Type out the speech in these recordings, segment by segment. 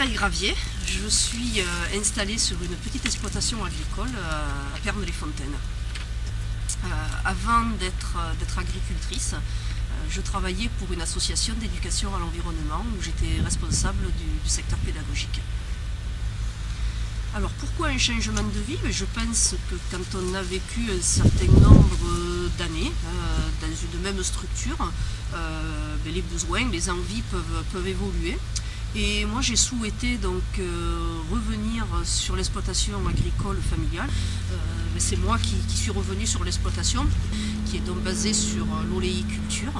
Mireille Gravier, je suis installée sur une petite exploitation agricole à Pernes-les-Fontaines. Avant d'être agricultrice, je travaillais pour une association d'éducation à l'environnement où j'étais responsable du secteur pédagogique. Alors pourquoi un changement de vie? Je pense que quand on a vécu un certain nombre d'années dans une même structure, les besoins, les envies peuvent évoluer. Et moi j'ai souhaité donc revenir sur l'exploitation agricole familiale. C'est moi qui suis revenue sur l'exploitation, qui est donc basée sur l'oléiculture.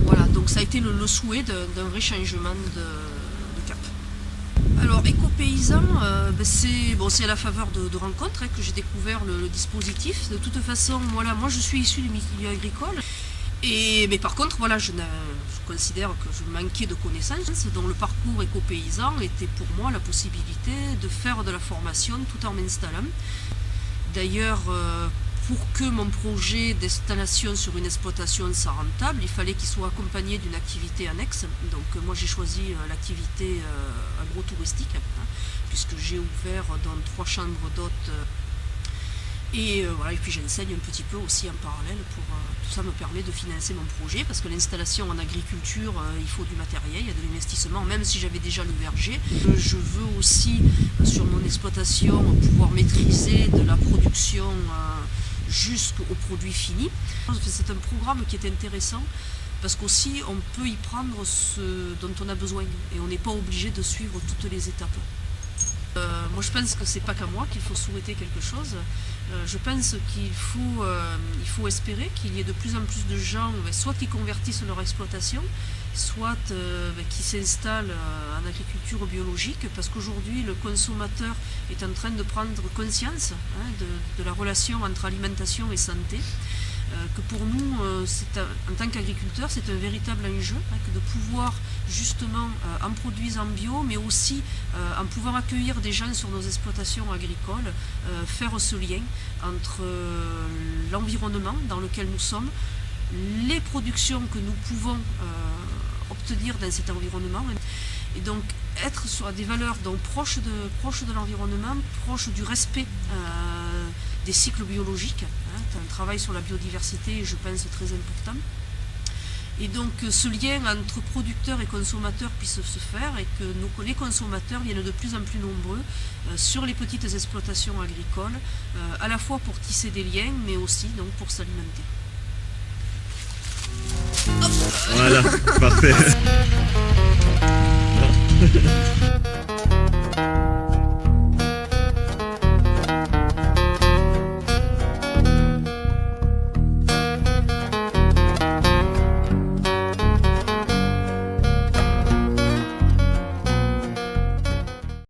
Voilà, donc ça a été le souhait d'un vrai changement de cap. Alors éco-paysan, c'est à la faveur de rencontres que j'ai découvert le dispositif. De toute façon, voilà, moi je suis issue du milieu agricole. Mais par contre, voilà, je considère que je manquais de connaissances, donc le parcours éco-paysan était pour moi la possibilité de faire de la formation tout en m'installant. D'ailleurs, pour que mon projet d'installation sur une exploitation soit rentable, il fallait qu'il soit accompagné d'une activité annexe. Donc moi j'ai choisi l'activité agro-touristique, puisque j'ai ouvert dans 3 chambres d'hôtes. Et puis j'enseigne un petit peu aussi en parallèle tout ça me permet de financer mon projet parce que l'installation en agriculture, il faut du matériel, il y a de l'investissement, même si j'avais déjà le verger. Je veux aussi sur mon exploitation pouvoir maîtriser de la production jusqu'au produit fini. C'est un programme qui est intéressant parce qu'aussi on peut y prendre ce dont on a besoin et on n'est pas obligé de suivre toutes les étapes. Moi je pense que c'est pas qu'à moi qu'il faut souhaiter quelque chose. Je pense qu'il faut espérer qu'il y ait de plus en plus de gens, soit qui convertissent leur exploitation, soit qui s'installent en agriculture biologique, parce qu'aujourd'hui le consommateur est en train de prendre conscience de la relation entre alimentation et santé. Que pour nous, en tant qu'agriculteurs, c'est un véritable enjeu, que de pouvoir justement en produisant bio, mais aussi en pouvant accueillir des gens sur nos exploitations agricoles, faire ce lien entre l'environnement dans lequel nous sommes, les productions que nous pouvons obtenir dans cet environnement, et donc être sur des valeurs donc proches de l'environnement, proches du respect des cycles biologiques. Un travail sur la biodiversité, je pense, très important. Et donc ce lien entre producteurs et consommateurs puisse se faire et que les consommateurs viennent de plus en plus nombreux sur les petites exploitations agricoles, à la fois pour tisser des liens, mais aussi donc, pour s'alimenter. Voilà, parfait.